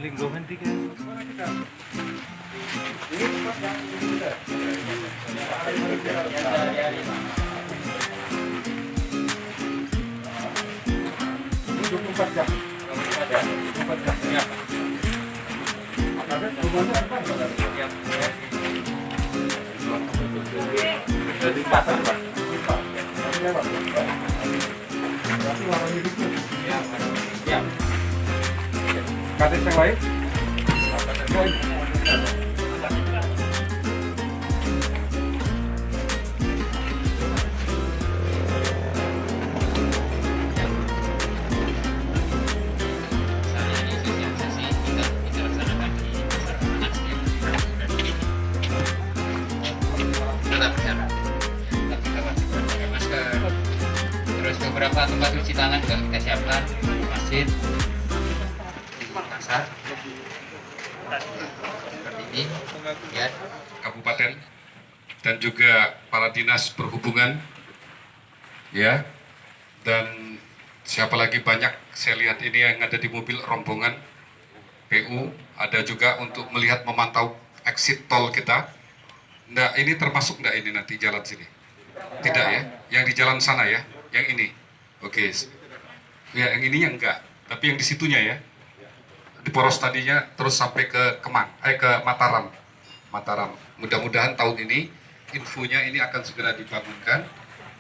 linggo nanti kan. Dari pasar, Pak. Kades yang lain? Terus beberapa tempat cuci tangan juga kita siapkan di masjid, di pasar, seperti ini, ya. Kabupaten dan juga para dinas perhubungan, ya, dan siapa lagi banyak saya lihat ini yang ada di mobil rombongan PU, ada juga untuk melihat memantau exit tol kita. Nah, ini termasuk enggak ini nanti jalan sini? Tidak ya, yang di jalan sana ya, yang ini. Oke, ya yang ininya enggak, tapi yang di situnya ya, di poros tadinya terus sampai ke Kemang, ke Mataram. Mudah-mudahan tahun ini infonya ini akan segera dibangunkan.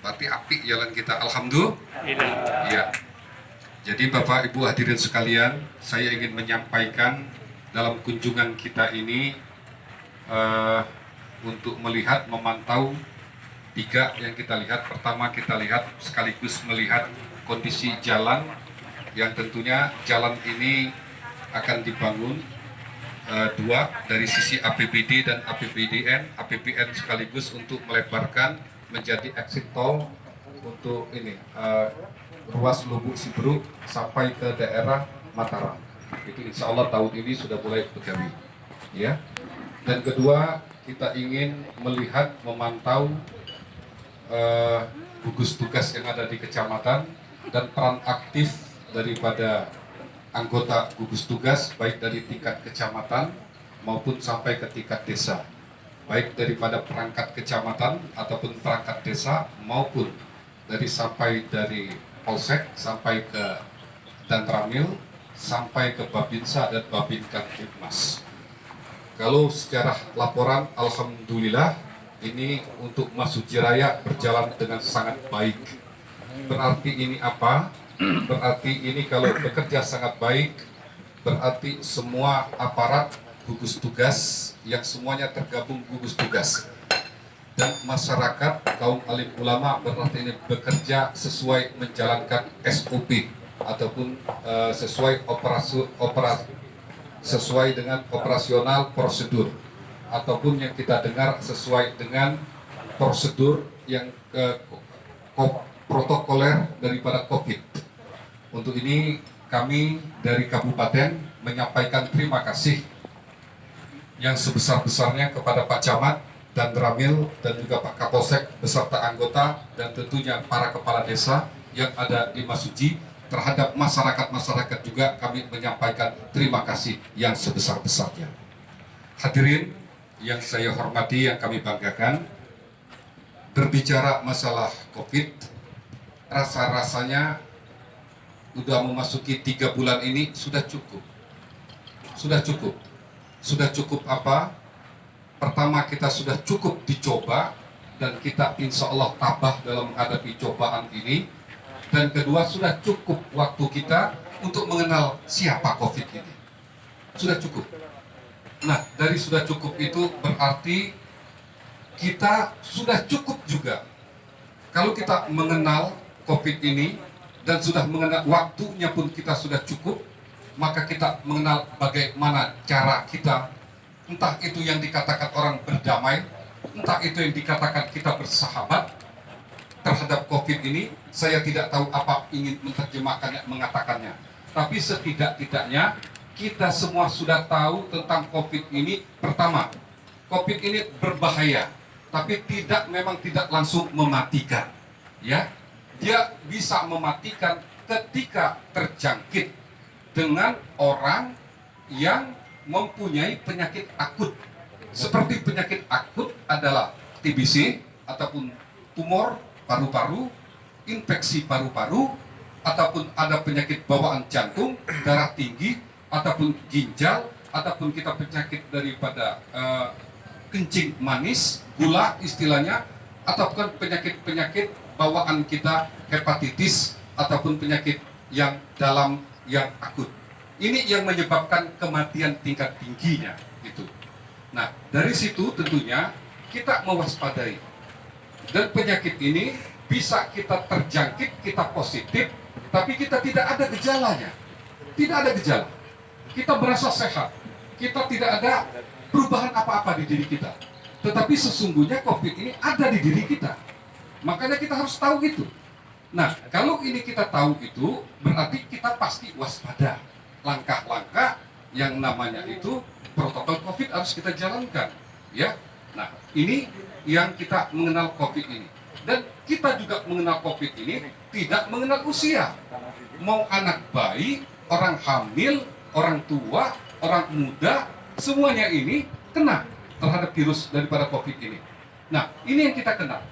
Berarti apik jalan kita, alhamdulillah. Ya. Jadi Bapak Ibu hadirin sekalian, saya ingin menyampaikan dalam kunjungan kita ini untuk melihat, memantau tiga yang kita lihat. Pertama kita lihat sekaligus melihat kondisi jalan yang tentunya jalan ini akan dibangun dua dari sisi APBD dan APBN sekaligus untuk melebarkan menjadi exit tol untuk ini ruas Lubuk Siberut sampai ke daerah Mataram. Itu insya Allah tahun ini sudah mulai bergawi, ya. Dan kedua kita ingin melihat, memantau gugus tugas yang ada di kecamatan dan peran aktif daripada anggota gugus tugas baik dari tingkat kecamatan maupun sampai ke tingkat desa, baik daripada perangkat kecamatan ataupun perangkat desa maupun sampai dari Polsek sampai ke Dantramil sampai ke Babinsa dan Babinkan Tipmas. Kalau secara laporan alhamdulillah ini untuk Masuji Raya berjalan dengan sangat baik. Berarti ini apa? Berarti ini kalau bekerja sangat baik, berarti semua aparat gugus tugas yang semuanya tergabung gugus tugas dan masyarakat kaum alim ulama berarti ini bekerja sesuai menjalankan SOP ataupun sesuai dengan operasional prosedur ataupun yang kita dengar sesuai dengan prosedur yang protokoler daripada COVID. Untuk ini kami dari Kabupaten menyampaikan terima kasih yang sebesar-besarnya kepada Pak Camat dan Ramil dan juga Pak Kapolsek beserta anggota dan tentunya para kepala desa yang ada di Masuji. Terhadap masyarakat juga kami menyampaikan terima kasih yang sebesar-besarnya. Hadirin yang saya hormati, yang kami banggakan, berbicara masalah COVID, rasa-rasanya sudah memasuki 3 bulan ini sudah cukup. Sudah cukup apa? Pertama, kita sudah cukup dicoba dan kita insya Allah tabah dalam menghadapi cobaan ini. Dan kedua, sudah cukup waktu kita untuk mengenal siapa COVID ini. Sudah cukup. Nah, dari sudah cukup itu berarti kita sudah cukup juga. Kalau kita mengenal COVID ini dan sudah mengenal waktunya pun kita sudah cukup, maka kita mengenal bagaimana cara kita, entah itu yang dikatakan orang berdamai, entah itu yang dikatakan kita bersahabat terhadap COVID ini. Saya tidak tahu apa ingin menerjemahkannya, mengatakannya. Tapi setidak-tidaknya kita semua sudah tahu tentang COVID ini. Pertama, COVID ini berbahaya, tapi memang tidak langsung mematikan. Ya, dia bisa mematikan ketika terjangkit dengan orang yang mempunyai penyakit akut. Seperti penyakit akut adalah TBC ataupun tumor paru-paru, infeksi paru-paru, ataupun ada penyakit bawaan jantung, darah tinggi, ataupun ginjal, ataupun kita penyakit daripada kencing manis, gula istilahnya, ataupun penyakit-penyakit bawaan kita hepatitis, ataupun penyakit yang dalam yang akut. Ini yang menyebabkan kematian tingkat tingginya gitu. Nah, dari situ tentunya kita mewaspadai. Dan penyakit ini bisa kita terjangkit, kita positif, tapi kita tidak ada gejalanya. Tidak ada gejala. Kita merasa sehat. Kita tidak ada perubahan apa-apa di diri kita. Tetapi sesungguhnya COVID ini ada di diri kita. Makanya kita harus tahu itu. Nah, kalau ini kita tahu itu, berarti kita pasti waspada. Langkah-langkah yang namanya itu protokol COVID harus kita jalankan, ya. Nah, ini yang kita mengenal COVID ini. Dan kita juga mengenal COVID ini tidak mengenal usia. Mau anak bayi, orang hamil, orang tua, orang muda, semuanya ini kena terhadap virus daripada COVID ini. Nah, ini yang kita kenal.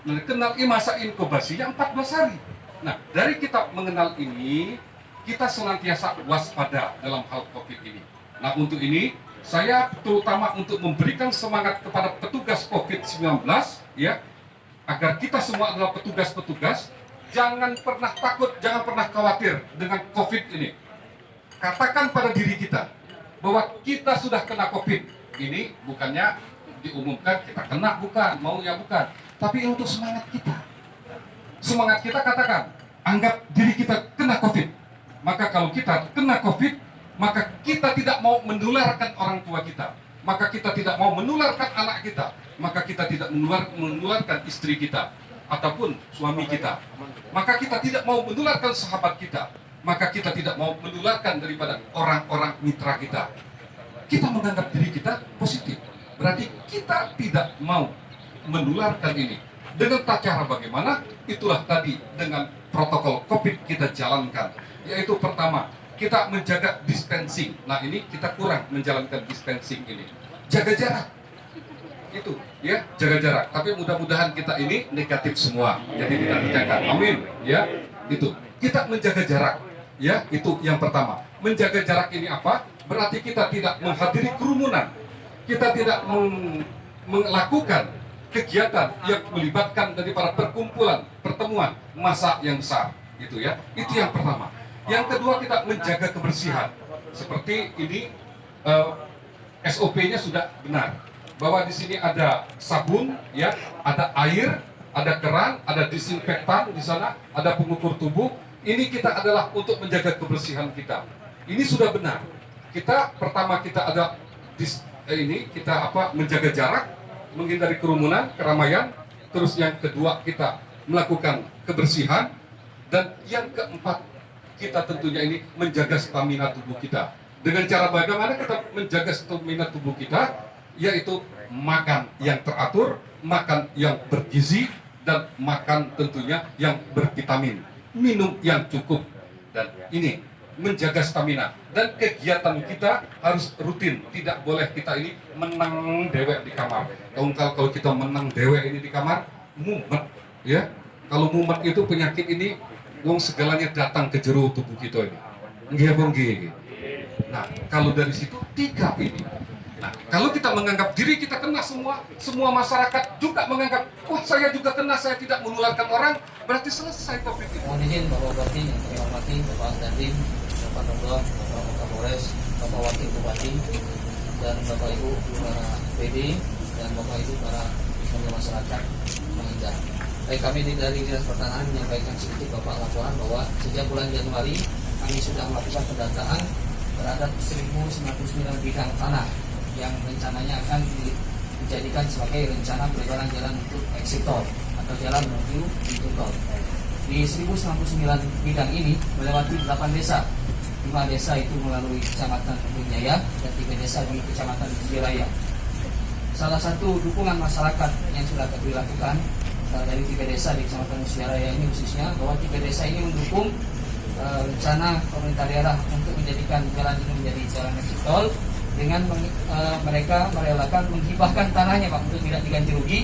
Nah, kenal masa inkubasinya 14 hari. Nah, dari kita mengenal ini, kita senantiasa waspada dalam hal COVID ini. Nah, untuk ini, saya terutama untuk memberikan semangat kepada petugas COVID-19, ya, agar kita semua adalah petugas-petugas, jangan pernah takut, jangan pernah khawatir dengan COVID ini. Katakan pada diri kita, bahwa kita sudah kena COVID. Ini bukannya diumumkan kita kena, bukan, mau ya bukan. Tapi untuk semangat kita. Semangat kita katakan, anggap diri kita kena COVID. Maka kalau kita kena COVID, maka kita tidak mau menularkan orang tua kita. Maka kita tidak mau menularkan anak kita. Maka kita tidak menularkan istri kita. Ataupun suami kita. Maka kita tidak mau menularkan sahabat kita. Maka kita tidak mau menularkan daripada orang-orang mitra kita. Kita menganggap diri kita positif. Berarti kita tidak mau menularkan ini. Dengan cara bagaimana? Itulah tadi dengan protokol COVID kita jalankan. Yaitu pertama, kita menjaga distancing. Nah, ini kita kurang menjalankan distancing ini. Jaga jarak. Itu, ya, jaga jarak. Tapi mudah-mudahan kita ini negatif semua. Jadi tidak terjaga. Amin. Ya, itu. Kita menjaga jarak. Ya, itu yang pertama. Menjaga jarak ini apa? Berarti kita tidak menghadiri kerumunan. Kita tidak melakukan kegiatan yang melibatkan daripada perkumpulan, pertemuan, massa yang besar. Gitu ya. Itu yang pertama. Yang kedua, kita menjaga kebersihan. Seperti ini SOP-nya sudah benar. Bahwa di sini ada sabun, ya, ada air, ada keran, ada disinfektan di sana, ada pengukur tubuh. Ini kita adalah untuk menjaga kebersihan kita. Ini sudah benar. Kita pertama kita ada menjaga jarak, menghindari kerumunan, keramaian. Terus yang kedua kita melakukan kebersihan, dan yang keempat kita tentunya ini menjaga stamina tubuh kita. Dengan cara bagaimana kita menjaga stamina tubuh kita? Yaitu makan yang teratur, makan yang bergizi, dan makan tentunya yang bervitamin. Minum yang cukup. Dan ini menjaga stamina. Dan kegiatan kita harus rutin. Tidak boleh kita ini menang dewek di kamar. Kalau kita menang dewek ini di kamar, mumet. Ya, kalau mumet itu penyakit ini, wong segalanya datang ke jero tubuh kita ini. Nggih. Nah, kalau dari situ tiga ini. Nah, kalau kita menganggap diri kita kena semua masyarakat juga menganggap, wah saya juga kena, saya tidak menularkan orang, berarti selesai COVID itu. Mohon izin Bapak Bupati yang kami hormati, Bapak Dandim, Bapak Nomor, Bapak Kapolres, Bapak Wakil Bupati, dan Bapak Ibu para PD, dan Bapak Ibu para masyarakat Mengindah. Baik, kami dari Dinas Pertanahan menyampaikan sedikit Bapak laporan bahwa sejak bulan Januari kami sudah melakukan pendataan terhadap 1.099 bidang tanah yang rencananya akan dijadikan sebagai rencana pelebaran jalan untuk exit tol atau jalan menuju pintu tol. Di 1.099 bidang ini melewati 8 desa. 5 desa itu melalui Kecamatan Jaya dan 3 desa di Kecamatan Jaya. Salah satu dukungan masyarakat yang sudah kami lakukan dari 3 desa di Kecamatan Raya ini khususnya, bahwa 3 desa ini mendukung rencana pemerintah daerah untuk menjadikan jalan ini menjadi jalan exit tol dengan mereka merelakan menghibahkan tanahnya Pak untuk tidak diganti rugi.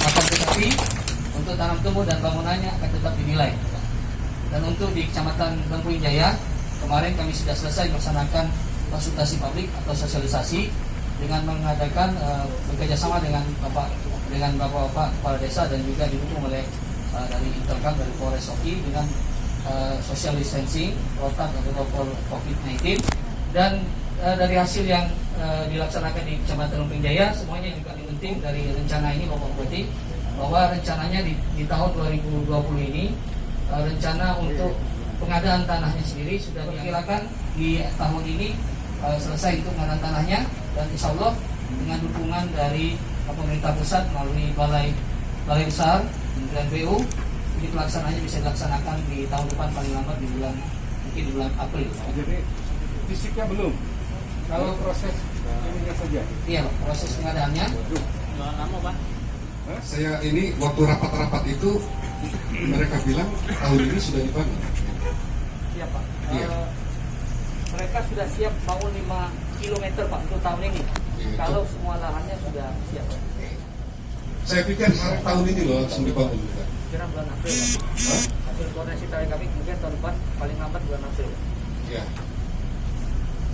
Akan tetapi untuk tanam tumbuh dan bangunannya akan tetap dinilai. Dan untuk di Kecamatan Lengkuing Jaya kemarin kami sudah selesai melaksanakan konsultasi publik atau sosialisasi dengan mengadakan bekerjasama dengan bapak-bapak kepala desa dan juga didukung oleh dari Intercam dari Polres Oki dengan social distancing, protokol COVID-19 dan dari hasil yang dilaksanakan di Kecamatan Lengkuing Jaya semuanya juga penting dari rencana ini Bapak Bupati bahwa rencananya di tahun 2020 ini rencana untuk pengadaan tanahnya sendiri sudah diperkirakan di tahun ini selesai untuk pengadaan tanahnya dan insya Allah dengan dukungan dari pemerintah pusat melalui balai besar dan BU ini pelaksanaannya bisa dilaksanakan di tahun depan paling lambat mungkin di bulan April. Jadi fisiknya belum. Kalau proses ininya saja. Iya Pak, proses pengadaannya. Lama Pak. Saya ini waktu rapat-rapat itu mereka bilang tahun ini sudah dibangun. Siap Pak. Iya. Mereka sudah siap bangun 5 km Pak untuk tahun ini. Iya, Kalau semua lahannya sudah siap Pak. Saya pikir hari tahun ini loh langsung dibangun. Kira bulan April Pak. Hah? Hasil koordinasi dari kami mungkin tahun depan paling lambat bulan April. Ya.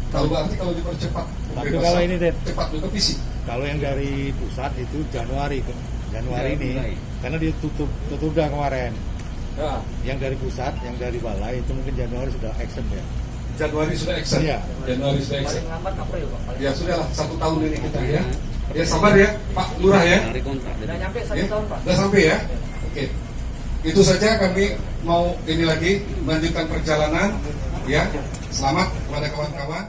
Kalau berarti kalau dipercepat, Tapi kalau ini Den, cepat juga visi. kalau yang dari pusat itu Januari Ya, ini, mulai. karena dia tutup udah kemarin. Ya. Yang dari pusat, yang dari balai itu mungkin Januari sudah action ya. Januari sudah action. Iya. Januari sudah action. Paling lambat April Pak. Ya sudahlah 1 tahun ini kita ya. Ya sabar ya Pak Lurah ya. Sudah nyampe 1 Ya, tahun Pak. sudah sampai ya. Oke. Itu saja kami mau ini lagi melanjutkan perjalanan ya. Selamat kepada kawan-kawan.